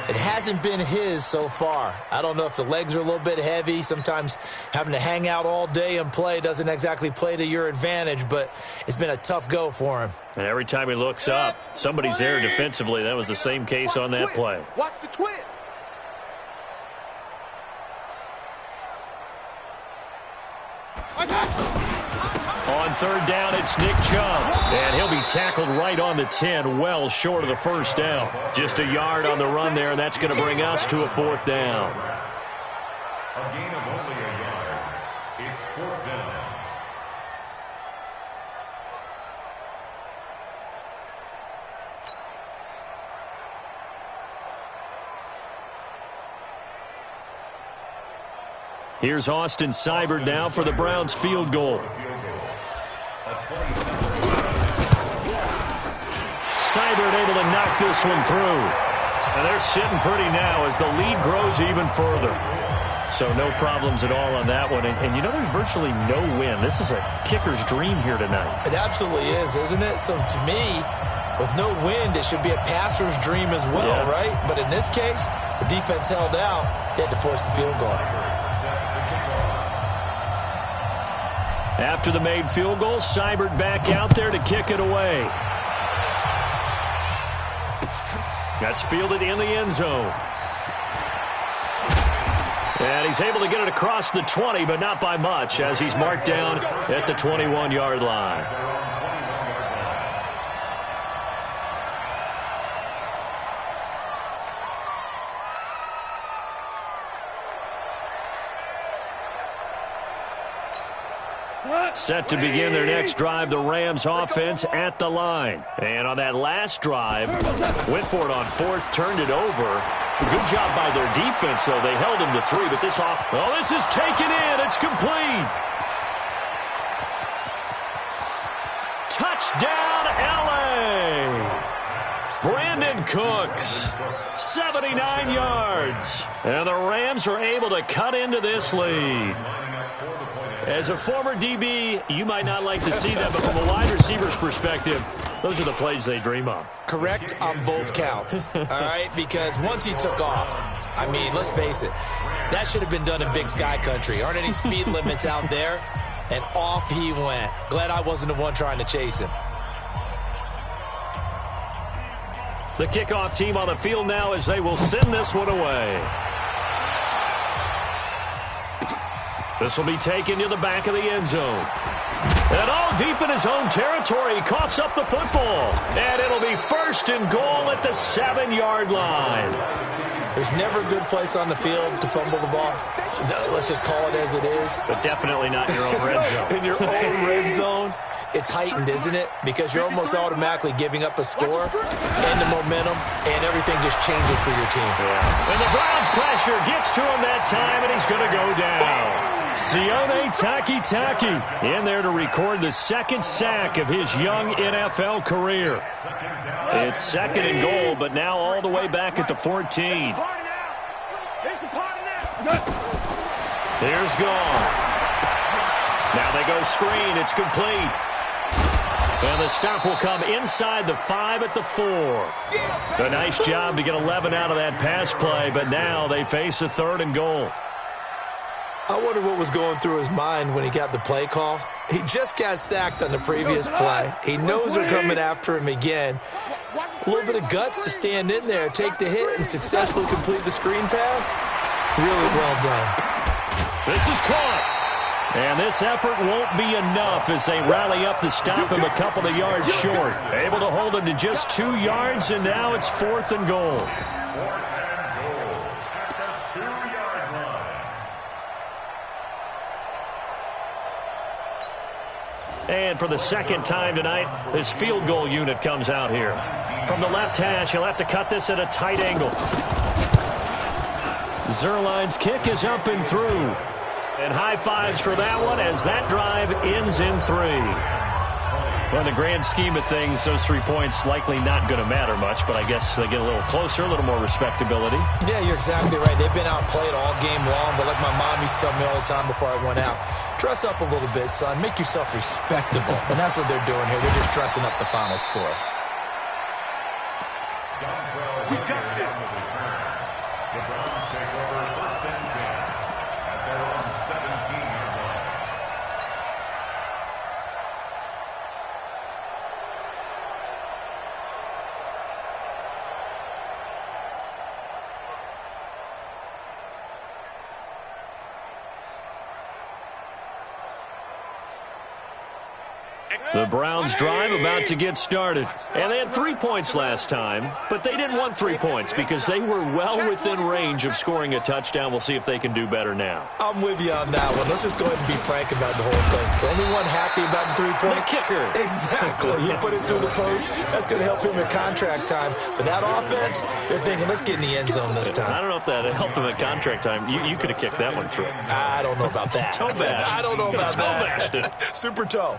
It hasn't been his so far. I don't know if the legs are a little bit heavy. Sometimes having to hang out all day and play doesn't exactly play to your advantage, but it's been a tough go for him. And every time he looks up, somebody's there defensively. That was the same case on that play. Watch the twist. On third down, it's Nick Chubb. And he'll be tackled right on the 10, well short of the first down. Just a yard on the run there, and that's going to bring us to a fourth down. A gain of only a yard. It's fourth down. Here's Austin Seibert now for the Browns field goal. Seibert able to knock this one through. And they're sitting pretty now as the lead grows even further. So no problems at all on that one. And you know, there's virtually no win. This is a kicker's dream here tonight. It absolutely is, isn't it? So to me, with no wind, it should be a passer's dream as well, right? But in this case, the defense held out. They had to force the field goal. After the made field goal, Seibert back out there to kick it away. That's fielded in the end zone. And he's able to get it across the 20, but not by much, as he's marked down at the 21-yard line. Set to begin their next drive, the Rams offense at the line. And on that last drive, went for it on fourth, turned it over. Good job by their defense, though. They held him to 3, but this is taken in. It's complete. Touchdown, L.A. Brandon Cooks, 79 yards. And the Rams are able to cut into this lead. As a former DB, you might not like to see that, but from a wide receiver's perspective, those are the plays they dream of. Correct on both counts, all right? Because once he took off, I mean, let's face it, that should have been done in Big Sky Country. Aren't any speed limits out there? And off he went. Glad I wasn't the one trying to chase him. The kickoff team on the field now as they will send this one away. This will be taken to the back of the end zone. And all deep in his own territory, he coughs up the football. And it'll be 1st and goal at the 7-yard line. There's never a good place on the field to fumble the ball. Let's just call it as it is. But definitely not your own red zone. In your own red zone, it's heightened, isn't it? Because you're almost automatically giving up a score and the momentum, and everything just changes for your team. Yeah. And the Browns pressure gets to him that time, and he's going to go down. Sione Takitaki in there to record the 2nd sack of his young NFL career. It's 2nd and goal, but now all the way back at the 14. Here's gone. Now they go screen. It's complete. And the stop will come inside the 5 at the 4. A nice job to get 11 out of that pass play, but now they face a 3rd and goal. I wonder what was going through his mind when he got the play call. He just got sacked on the previous play. He knows they're coming after him again. A little bit of guts to stand in there, take the hit, and successfully complete the screen pass. Really well done. This is caught. And this effort won't be enough as they rally up to stop him a couple of yards short. Able to hold him to just 2 yards, and now it's 4th and goal. And for the 2nd time tonight, this field goal unit comes out here. From the left hash, he'll have to cut this at a tight angle. Zerline's kick is up and through. And high fives for that one as that drive ends in 3. Well, in the grand scheme of things, those 3 points likely not going to matter much, but I guess they get a little closer, a little more respectability. Yeah, you're exactly right. They've been outplayed all game long, but like my mom used to tell me all the time before I went out, dress up a little bit, son. Make yourself respectable. And that's what they're doing here. They're just dressing up the final score. We got this. The Browns take over 1st and 10 at their own 17-yard line. The Browns drive about to get started. And they had 3 points last time, but they didn't want 3 points because they were well within range of scoring a touchdown. We'll see if they can do better now. I'm with you on that one. Let's just go ahead and be frank about the whole thing. The only one happy about the 3-point. The kicker. Exactly. You put it through the post. That's going to help him in contract time. But that offense, they're thinking, let's get in the end zone this time. I don't know if that helped him at contract time. You could have kicked that one through. I don't know about that. Toe bash. I don't know about toe that. bashed it. Super toe.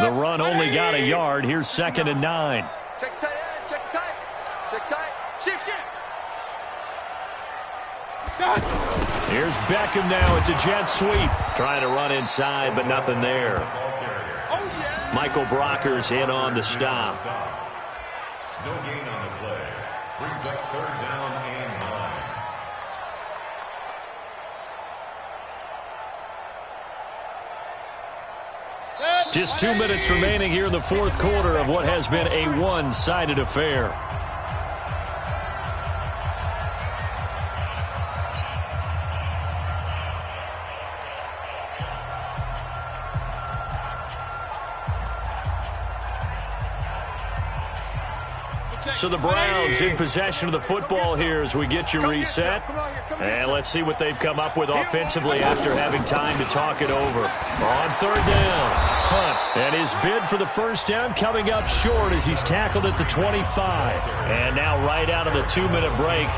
The run only got a yard. Here's 2nd and 9. Check tight, check tight, check tight, shift. Here's Beckham now. It's a jet sweep. Trying to run inside, but nothing there. Michael Brockers in on the stop. No gain on the play. Brings up 3rd down and 9. Just 2 minutes remaining here in the 4th quarter of what has been a one-sided affair. So the Browns in possession of the football here as we get you reset. And let's see what they've come up with offensively after having time to talk it over. On third down, Hunt. And his bid for the first down coming up short as he's tackled at the 25. And now right out of the 2-minute break,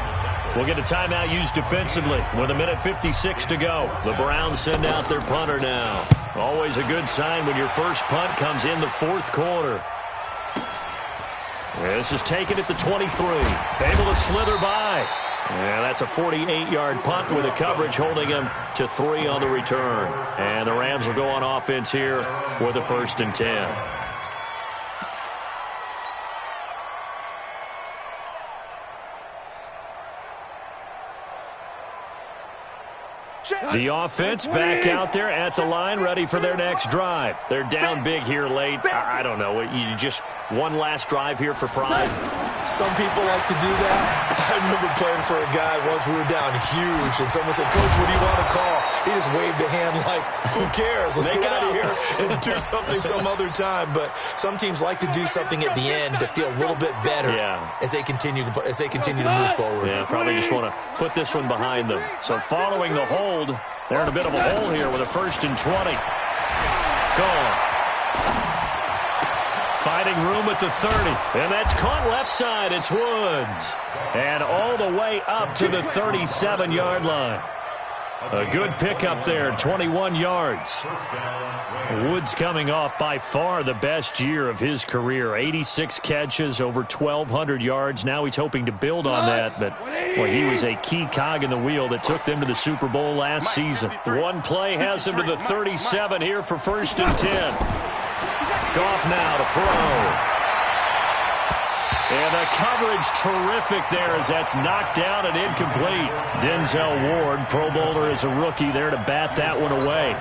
we'll get a timeout used defensively with 1:56 to go. The Browns send out their punter now. Always a good sign when your first punt comes in the fourth quarter. This is taken at the 23. Able to slither by. Yeah, that's a 48-yard punt with a coverage holding him to 3 on the return. And the Rams will go on offense here for the 1st and 10. The offense back out there at the line, ready for their next drive. They're down big here late. I don't know. You just one last drive here for pride. Some people like to do that. I remember playing for a guy once. We were down huge, and someone said, "Coach, what do you want to call?" He just waved a hand like, "Who cares? Let's get out of here and do something some other time." But some teams like to do something at the end to feel a little bit better as they continue to move forward. Yeah, probably just want to put this one behind them. So following the hold, they're in a bit of a hole here with a 1st and 20. Gone. Fighting room at the 30. And that's caught left side. It's Woods. And all the way up to the 37-yard line. A good pickup there, 21 yards. Woods coming off by far the best year of his career. 86 catches, over 1,200 yards. Now he's hoping to build on that. But well, he was a key cog in the wheel that took them to the Super Bowl last season. One play has him to the 37 here for 1st and 10. Goff now to throw. And the coverage terrific there as that's knocked down and incomplete. Denzel Ward, Pro Bowler as a rookie, there to bat that one away.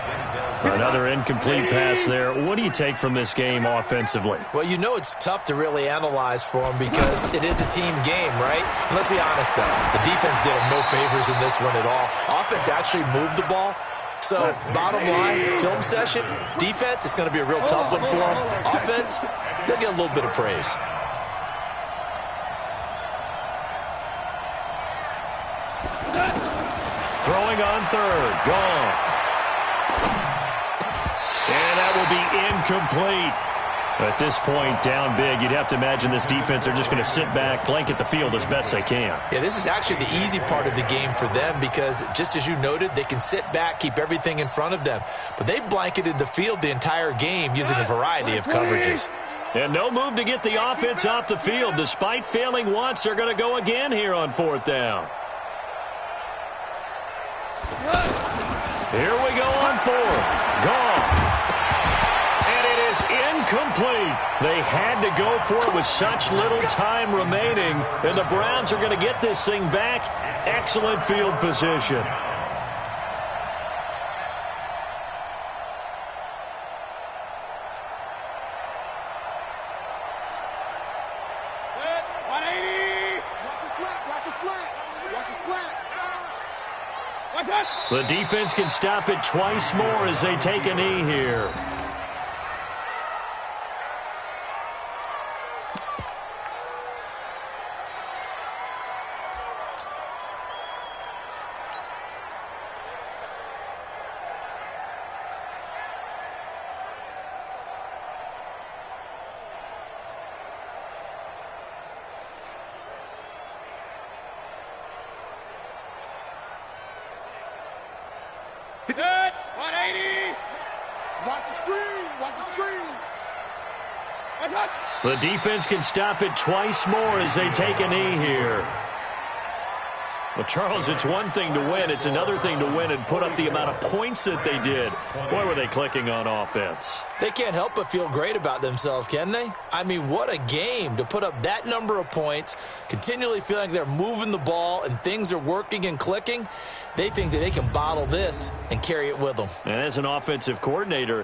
Another incomplete pass there. What do you take from this game offensively? Well, you know it's tough to really analyze for them because it is a team game, right? And let's be honest, though. The defense did them no favors in this one at all. Offense actually moved the ball. So, bottom line, film session, defense, it's going to be a real tough one for them. Offense, they'll get a little bit of praise. Throwing on third. Goff. And that will be incomplete. At this point, down big, you'd have to imagine this defense, they're just going to sit back, blanket the field as best they can. Yeah, this is actually the easy part of the game for them because, just as you noted, they can sit back, keep everything in front of them. But they've blanketed the field the entire game using a variety of coverages. And no move to get the offense off the field. Despite failing once, they're going to go again here on 4th down. Here we go on 4th. Goff. And it is incomplete. They had to go for it with such little time remaining. And the Browns are going to get this thing back. Excellent field position. The defense can stop it twice more as they take a knee here. Good. 180. Watch the screen. Watch the screen. The defense can stop it twice more as they take a knee here. Well, Charles, it's one thing to win. It's another thing to win and put up the amount of points that they did. Boy, were they clicking on offense. They can't help but feel great about themselves, can they? I mean, what a game to put up that number of points, continually feeling like they're moving the ball and things are working and clicking. They think that they can bottle this and carry it with them. And as an offensive coordinator,